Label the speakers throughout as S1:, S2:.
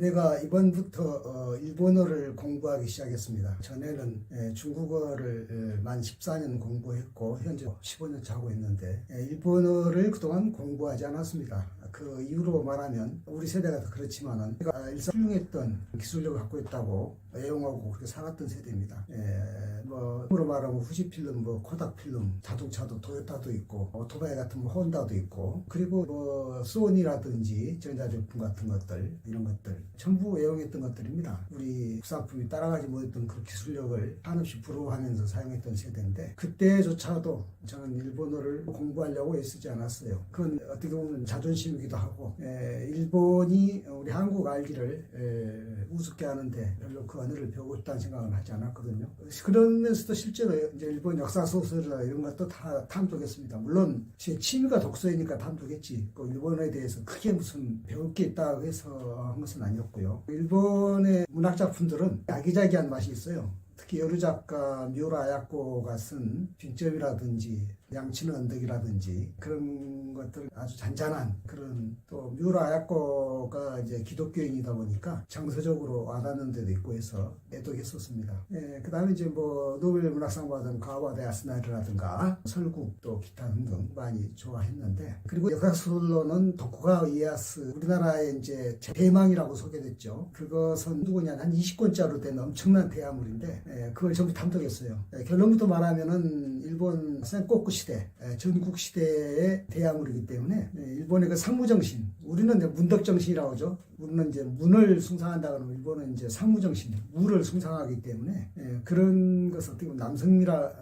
S1: 내가 이번부터 일본어를 공부하기 시작했습니다. 전에는 중국어를 만 14년 공부했고 현재 15년 차고 있는데 일본어를 그동안 공부하지 않았습니다. 그 이유로 말하면 우리 세대가 더 그렇지만은 제가 일상 훌륭했던 기술력을 갖고 있다고 애용하고 그렇게 살았던 세대입니다. 으로 말하면 후지필름, 코닥필름, 자동차도 토요타도 있고 오토바이 같은 혼다도 있고 그리고 소니라든지 전자제품 같은 것들 이런 것들 전부 애용했던 것들입니다. 우리 국산품이 따라가지 못했던 그 기술력을 한없이 부러워하면서 사용했던 세대인데 그때조차도 저는 일본어를 공부하려고 애쓰지 않았어요. 그건 어떻게 보면 자존심이기도 하고 일본이 우리 한국 알기를 우습게 하는데 별로 그 언어를 배우고 싶다는 생각은 하지 않았거든요. 그러면서도 실제로 이제 일본 역사 소설이나 이런 것도 다 탐독했습니다. 물론 제 취미가 독서이니까 탐독했지 일본어에 대해서 크게 무슨 배울 게 있다고 해서 한 것은 아니었고요. 일본의 문학 작품들은 아기자기한 맛이 있어요. 특히 여류 작가 미우라 아야코가 쓴 빈점이라든지 양치는 언덕이라든지 그런 것들 아주 잔잔한 그런 또 미우라 아야코가 이제 기독교인이다 보니까 정서적으로 와닿는 데도 있고 해서 애독했었습니다. 그 다음에 이제 노벨 문학상 받은 가와데 아스나리라든가 설국 또 기타 등등 많이 좋아했는데 그리고 역사소설로는 도쿠가와 이에야스 우리나라의 이제 대망이라고 소개됐죠. 그것은 누구냐 한 20권짜리로 된 엄청난 대화물인데 그걸 전부 탐독했어요. 결론부터 말하면은 일본 센코쿠 시대, 전국 시대의 대화물이기 때문에 일본의 그 상무정신, 우리는 이제 문덕정신이라고 하죠. 우리는 이제 문을 숭상한다 그러면 일본은 이제 상무정신, 무를 숭상하기 때문에 그런 것을 어떻게 보면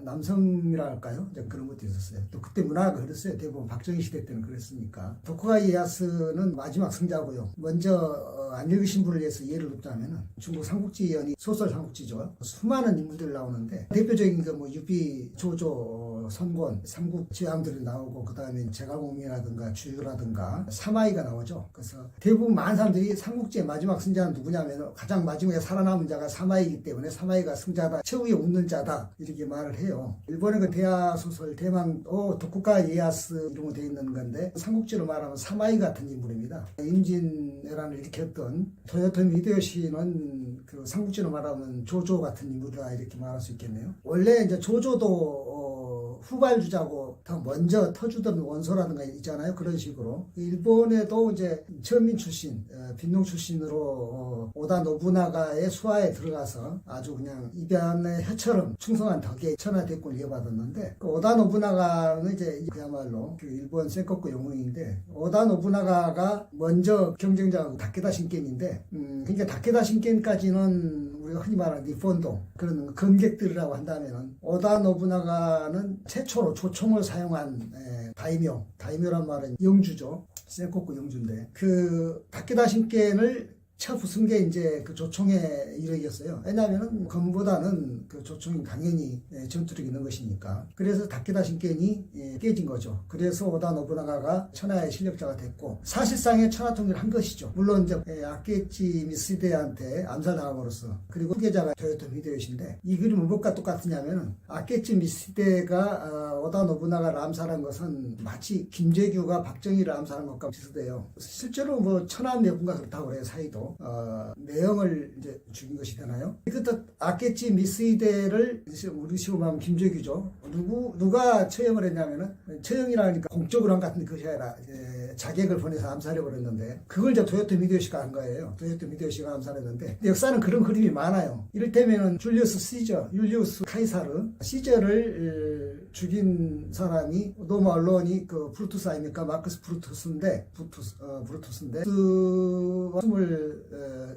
S1: 남성이라 할까요? 이제 그런 것도 있었어요. 또 그때 문화가 그랬어요. 대부분 박정희 시대 때는 그랬으니까. 도쿠가와 이에야스는 마지막 승자고요. 먼저 안 읽으신 분을 위해서 예를 들자면은 중국 삼국지연이 소설 삼국지죠. 수많은 인물들 나오는데 대표적인 거 유비, 조조, 선권, 삼국 지왕들이 나오고 그 다음에 제갈공명이라든가 주유라든가 사마이가 나오죠. 그래서 대부분 많은 사람들이 삼국지의 마지막 승자는 누구냐면 가장 마지막에 살아남은 자가 사마이이기 때문에 사마이가 승자다, 최후에 웃는 자다 이렇게 말을 해요. 일본의 그 대하소설 대망 도쿠가와 이에야스 이름으로 되어 있는 건데 삼국지로 말하면 사마이 같은 인물입니다. 임진왜란을 일으켰던 토요토미 히데요시는 그 삼국지로 말하면 조조 같은 인물이다 이렇게 말할 수 있겠네요. 원래 이제 조조도 후발주자고 더 먼저 터주던 원소라든가 있잖아요. 그런 식으로 일본에도 이제 천민 출신, 빈농 출신으로 오다 노부나가의 수하에 들어가서 아주 그냥 이변의 혀처럼 충성한 덕에 천하대권을 이어받았는데 그 오다 노부나가는 이제 그야말로 그 일본 센코쿠 영웅인데 오다 노부나가가 먼저 경쟁자가 다케다 신겐인데 그러니까 다케다 신겐까지는 우리가 흔히 말하는 니폰도 그런 검객들이라고 한다면은 오다 노부나가는 최초로 조총을 사용한 다이묘란 말은 영주죠. 센코쿠 영주인데 그 다케다 신겐을 첫 부순 게 이제 그 조총의 이력이었어요. 왜냐하면은 검보다는 그 조총이 당연히 전투력이 있는 것이니까. 그래서 다케다 신겐이 깨진 거죠. 그래서 오다 노부나가가 천하의 실력자가 됐고 사실상의 천하 통일을 한 것이죠. 물론 이제 아케치 미스히데한테 암살당함으로써 그리고 후계자가 토요토미 히데요시인데 이 그림은 무엇과 똑같으냐면은 아케치 미스히데가 오다 노부나가를 암살한 것은 마치 김재규가 박정희를 암살한 것과 비슷해요. 실제로 천하명군과 그렇다고 그래요. 사이도. 내형을 이제 죽인 것이 되나요? 그때 아케치 미스히데를 우리 식으로 말하면 김재규죠. 누가 처형을 했냐면은 처형이라니까 공적으로 한 같은 것이 아니라 자객을 보내서 암살해버렸는데 그걸 이제 토요토미 히데요시가 한 거예요. 토요토미 히데요시가 암살했는데 역사는 그런 그림이 많아요. 이를테면은 줄리우스 시저, 율리우스 카이사르 시저를 죽인 사람이 너무 언론이 그 브루투스 아닙니까? 마크스 브루투스인데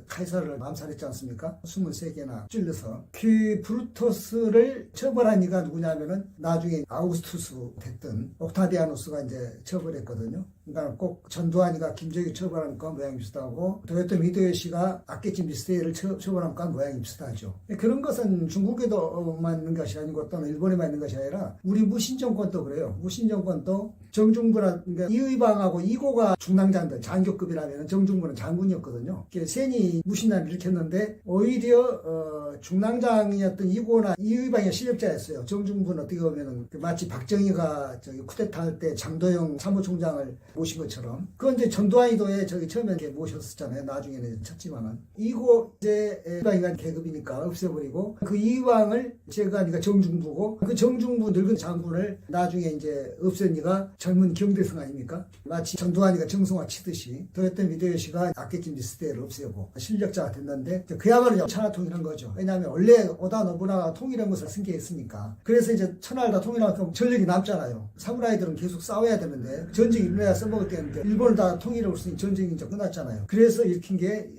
S1: 카이사르를 암살했지 않습니까? 23개나 찔러서 그 브루투스를 처벌한 이가 누구냐면은 나중에 아우구스투스 됐던 옥타디아누스가 이제 처벌했거든요. 그러니까 꼭 전두환이가 김정일 처벌한 건 모양이 비슷하고 토요토미 히데요시가 아케치 미스히데를 처벌한 건 모양이 비슷하죠. 그런 것은 중국에도만 있는 것이 아니고 또는 일본에만 있는 것이 아니라 우리 무신 정권도 그래요. 무신 정권도 정중부나 그러니까 이의방하고 이고가 중랑장들 장교급이라면 정중부는 장군이었거든요. 세니 무신난을 일으켰는데 오히려 중랑장이었던 이고나 이의방이 실력자였어요. 정중부는 어떻게 보면은 마치 박정희가 쿠데타 할 때 장도영 사무총장을 모신 것처럼 그건 이제 전두환이도에 처음에 이렇게 모셨었잖아요. 나중에는 쳤지만은 이고 이제 이의방이가 계급이니까 없애버리고 그 이의방을 제가 정중부고 그 정중부 늙은 장군을 나중에 이제 없앤이가 젊은 경대성 아닙니까? 마치 전두환이가 정성화 치듯이 도요토미 히데요시가 아케치 미스테를 없애고 실력자가 됐는데 그야말로 천하통일한 거죠. 왜냐하면 원래 오다 노부나가 통일한 것을 승계했으니까. 그래서 이제 천하를 다 통일하면 전력이 남잖아요. 사무라이들은 계속 싸워야 되는데 전쟁이 일어나야 써먹을 때인데 일본을 다 통일을 했으니 전쟁이 이제 끝났잖아요. 그래서 일으킨 게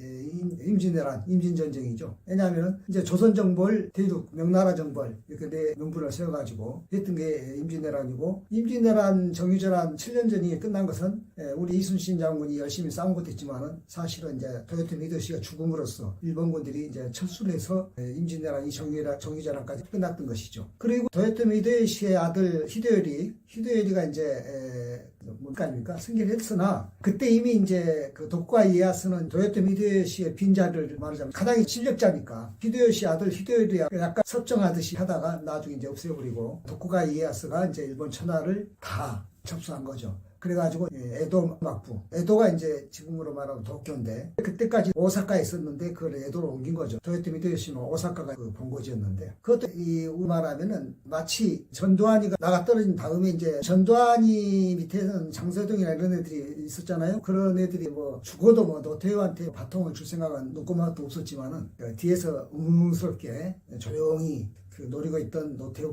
S1: 임진왜란, 임진전쟁이죠. 왜냐하면 이제 조선정벌, 대륙, 명나라 정벌 이렇게 네 명분을 세워가지고 했던 게 임진왜란이고 임진왜란 정유전한 7년 전이 끝난 것은 우리 이순신 장군이 열심히 싸운 것도 있지만은 사실은 이제 도요토미 히데요시가 죽음으로써 일본군들이 이제 철수를 해서 임진왜란이 정유전한까지 끝났던 것이죠. 그리고 도요토미 히데요시의 아들 히데요리가 이제 뭔가 아닙니까? 승계를 했으나 그때 이미 이제 그 도쿠가 이에야스는 도요토미 히데요시의 빈자를 말하자면 가장 실력자니까 히데요시 아들 히데요리가 약간 섭정하듯이 하다가 나중에 이제 없애버리고 도쿠가 이에야스가 이제 일본 천하를 다 접수한 거죠. 그래가지고 에도 막부, 에도가 이제 지금으로 말하면 도쿄인데 그때까지 오사카에 있었는데 그걸 에도로 옮긴 거죠. 도요토미 히데요시는 오사카가 그 본거지였는데 그것도 말하면은 마치 전두환이가 나가 떨어진 다음에 이제 전두환이 밑에는 장세동이나 이런 애들이 있었잖아요. 그런 애들이 뭐 죽어도 뭐 노태우한테 바통을 줄 생각은 눈꼽만도 없었지만은 뒤에서 웅스럽게 조용히 그 노리고 있던 노태우가